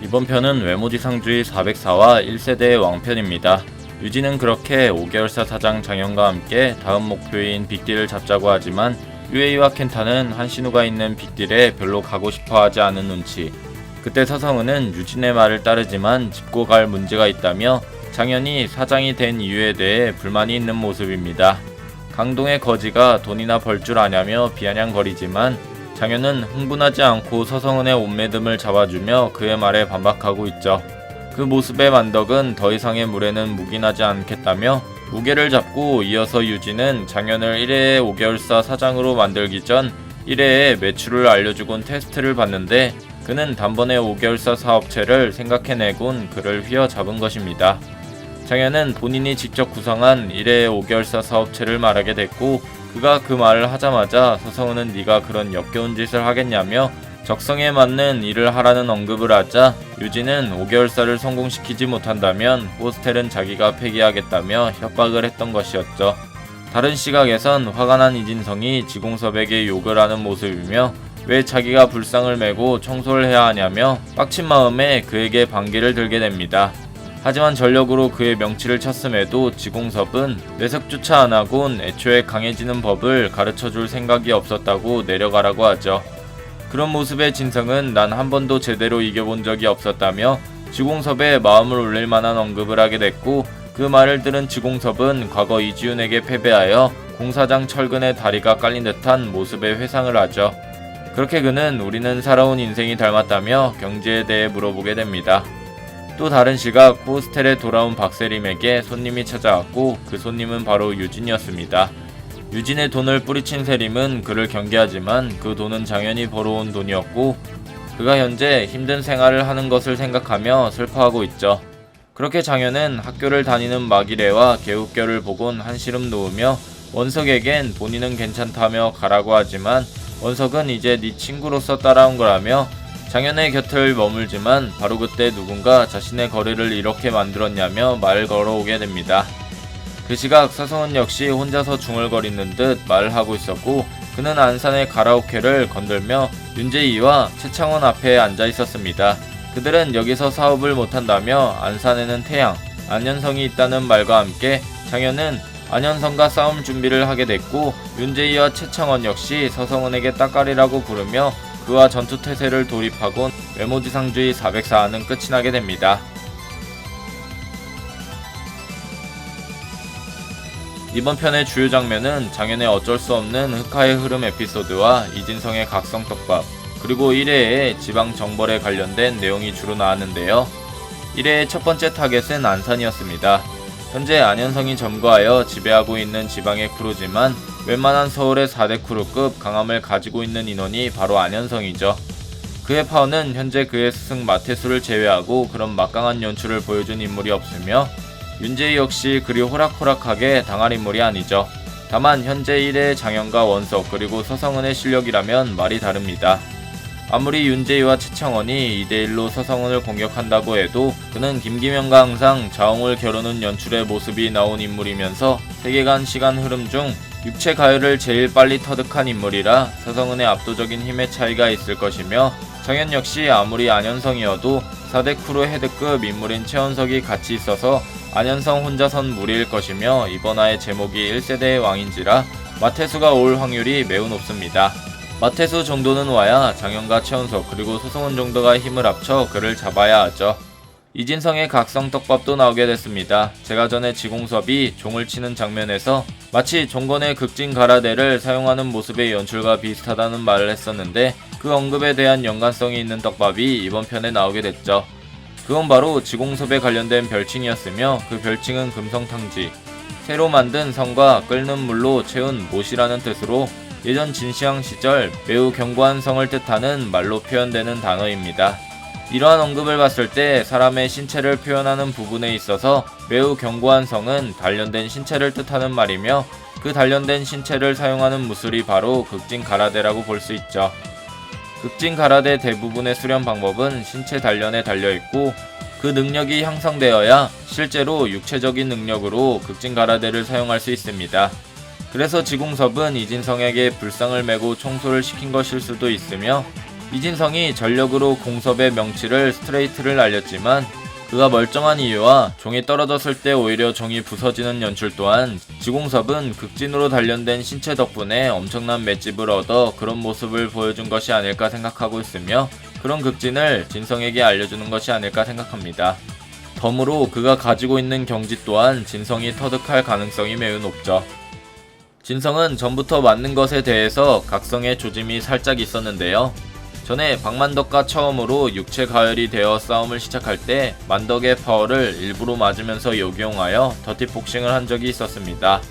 이번 편은 외모지상주의 404와 1세대의 왕편입니다. 유진은 그렇게 5개월사 사장 장현과 함께 다음 목표인 빅딜을 잡자고 하지만 유에이와 켄타는 한신우가 있는 빅딜에 별로 가고 싶어하지 않은 눈치. 그때 서성은은 유진의 말을 따르지만 짚고 갈 문제가 있다며 장현이 사장이 된 이유에 대해 불만이 있는 모습입니다. 강동의 거지가 돈이나 벌 줄 아냐며 비아냥거리지만 장현은 흥분하지 않고 서성은의 옷매듬을 잡아주며 그의 말에 반박하고 있죠. 그 모습의 만덕은 더 이상의 물에는 묵인하지 않겠다며 무게를 잡고 이어서 유진은 장현을 1회의 5개월사 사장으로 만들기 전 1회의 매출을 알려주곤 테스트를 받는데 그는 단번에 5개월사 사업체를 생각해내곤 그를 휘어잡은 것입니다. 장현은 본인이 직접 구성한 1회의 5개월사 사업체를 말하게 됐고 그가 그 말을 하자마자 서성은은 네가 그런 역겨운 짓을 하겠냐며 적성에 맞는 일을 하라는 언급을 하자 유진은 5개월사를 성공시키지 못한다면 호스텔은 자기가 폐기하겠다며 협박을 했던 것이었죠. 다른 시각에선 화가 난 이진성이 지공섭에게 욕을 하는 모습이며 왜 자기가 불상을 메고 청소를 해야 하냐며 빡친 마음에 그에게 반기를 들게 됩니다. 하지만 전력으로 그의 명치를 쳤음에도 지공섭은 내색조차 안하곤 애초에 강해지는 법을 가르쳐줄 생각이 없었다고 내려가라고 하죠. 그런 모습의 진성은 난 한 번도 제대로 이겨본 적이 없었다며 지공섭의 마음을 울릴 만한 언급을 하게 됐고 그 말을 들은 지공섭은 과거 이지훈에게 패배하여 공사장 철근에 다리가 깔린 듯한 모습의 회상을 하죠. 그렇게 그는 우리는 살아온 인생이 닮았다며 경제에 대해 물어보게 됩니다. 또 다른 시각 호스텔에 돌아온 박세림에게 손님이 찾아왔고 그 손님은 바로 유진이었습니다. 유진의 돈을 뿌리친 세림은 그를 경계하지만 그 돈은 장현이 벌어온 돈이었고 그가 현재 힘든 생활을 하는 것을 생각하며 슬퍼하고 있죠. 그렇게 장현은 학교를 다니는 마기레와 개웃결을 보곤 한시름 놓으며 원석에겐 본인은 괜찮다며 가라고 하지만 원석은 이제 네 친구로서 따라온 거라며 장현의 곁을 머물지만 바로 그때 누군가 자신의 거리를 이렇게 만들었냐며 말을 걸어오게 됩니다. 그 시각 서성은 역시 혼자서 중얼거리는 듯 말을 하고 있었고 그는 안산의 가라오케를 건들며 윤재이와 최창원 앞에 앉아 있었습니다. 그들은 여기서 사업을 못한다며 안산에는 태양, 안현성이 있다는 말과 함께 장현은 안현성과 싸움 준비를 하게 됐고 윤재이와 최창원 역시 서성은에게 따까리라고 부르며 그와 전투태세를 돌입하곤 외모지상주의 404화는 끝이 나게 됩니다. 이번 편의 주요 장면은 장현의 어쩔 수 없는 흑화의 흐름 에피소드와 이진성의 각성떡밥 그리고 1회의 지방정벌에 관련된 내용이 주로 나왔는데요. 1회의 첫 번째 타겟은 안산이었습니다. 현재 안현성이 점거하여 지배하고 있는 지방의 크루지만 웬만한 서울의 4대 크루급 강함을 가지고 있는 인원이 바로 안현성이죠. 그의 파워는 현재 그의 스승 마태수를 제외하고 그런 막강한 연출을 보여준 인물이 없으며 윤재희 역시 그리 호락호락하게 당할 인물이 아니죠. 다만 현재 1회 장현과 원석 그리고 서성은의 실력이라면 말이 다릅니다. 아무리 윤재희와 최창원이 2대1로 서성은을 공격한다고 해도 그는 김기명과 항상 자웅을 겨루는 연출의 모습이 나온 인물이면서 세계관 시간 흐름 중 육체 가열을 제일 빨리 터득한 인물이라 서성은의 압도적인 힘의 차이가 있을 것이며 장현 역시 아무리 안현성이어도 4대 크루 헤드급 인물인 최원석이 같이 있어서 안현성 혼자선 무리일 것이며 이번 화의 제목이 1세대의 왕인지라 마태수가 올 확률이 매우 높습니다. 마태수 정도는 와야 장현과 최원석 그리고 서성은 정도가 힘을 합쳐 그를 잡아야 하죠. 이진성의 각성떡밥도 나오게 됐습니다. 제가 전에 지공섭이 종을 치는 장면에서 마치 종건의 극진가라데를 사용하는 모습의 연출과 비슷하다는 말을 했었는데 그 언급에 대한 연관성이 있는 떡밥이 이번 편에 나오게 됐죠. 그건 바로 지공섭에 관련된 별칭이었으며 그 별칭은 금성탕지, 새로 만든 성과 끓는 물로 채운 못이라는 뜻으로 예전 진시황 시절 매우 견고한 성을 뜻하는 말로 표현되는 단어입니다. 이러한 언급을 봤을 때 사람의 신체를 표현하는 부분에 있어서 매우 견고한 성은 단련된 신체를 뜻하는 말이며 그 단련된 신체를 사용하는 무술이 바로 극진가라데라고 볼 수 있죠. 극진가라데 대부분의 수련 방법은 신체 단련에 달려있고 그 능력이 형성되어야 실제로 육체적인 능력으로 극진가라데를 사용할 수 있습니다. 그래서 지공섭은 이진성에게 불상을 메고 청소를 시킨 것일 수도 있으며 이진성이 전력으로 공섭의 명치를 스트레이트를 날렸지만 그가 멀쩡한 이유와 종이 떨어졌을 때 오히려 종이 부서지는 연출 또한 지공섭은 극진으로 단련된 신체 덕분에 엄청난 맷집을 얻어 그런 모습을 보여준 것이 아닐까 생각하고 있으며 그런 극진을 진성에게 알려주는 것이 아닐까 생각합니다. 덤으로 그가 가지고 있는 경지 또한 진성이 터득할 가능성이 매우 높죠. 진성은 전부터 맞는 것에 대해서 각성의 조짐이 살짝 있었는데요. 전에 박만덕과 처음으로 육체 가열이 되어 싸움을 시작할 때 만덕의 파워를 일부러 맞으면서 역용하여 더티복싱을 한 적이 있었습니다.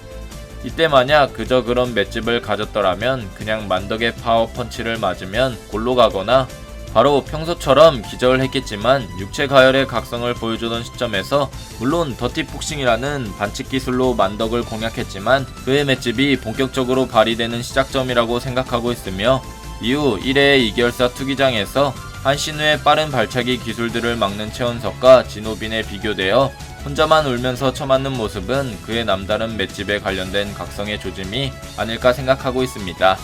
이때 만약 그저 그런 맷집을 가졌더라면 그냥 만덕의 파워 펀치를 맞으면 골로 가거나 바로 평소처럼 기절을 했겠지만 육체 가열의 각성을 보여주던 시점에서 물론 더티복싱이라는 반칙 기술로 만덕을 공략했지만 그의 맷집이 본격적으로 발휘되는 시작점이라고 생각하고 있으며 이후 1회의 2개월사 투기장에서 한신우의 빠른 발차기 기술들을 막는 최원석과 진호빈에 비교되어 혼자만 울면서 쳐맞는 모습은 그의 남다른 맷집에 관련된 각성의 조짐이 아닐까 생각하고 있습니다.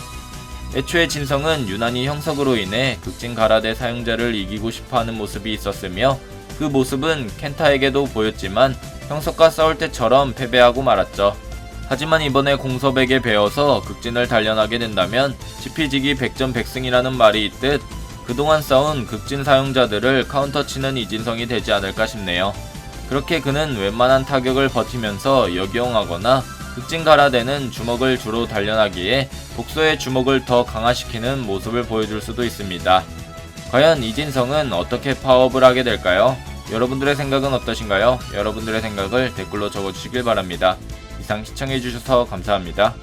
애초에 진성은 유난히 형석으로 인해 극진 가라데 사용자를 이기고 싶어하는 모습이 있었으며 그 모습은 켄타에게도 보였지만 형석과 싸울 때처럼 패배하고 말았죠. 하지만 이번에 공섭에게 배워서 극진을 단련하게 된다면 지피지기 100전 100승이라는 말이 있듯 그동안 싸운 극진 사용자들을 카운터치는 이진성이 되지 않을까 싶네요. 그렇게 그는 웬만한 타격을 버티면서 역이용하거나 극진 가라데는 주먹을 주로 단련하기에 복서의 주먹을 더 강화시키는 모습을 보여줄 수도 있습니다. 과연 이진성은 어떻게 파업을 하게 될까요? 여러분들의 생각은 어떠신가요? 여러분들의 생각을 댓글로 적어주시길 바랍니다. 이상 시청해주셔서 감사합니다.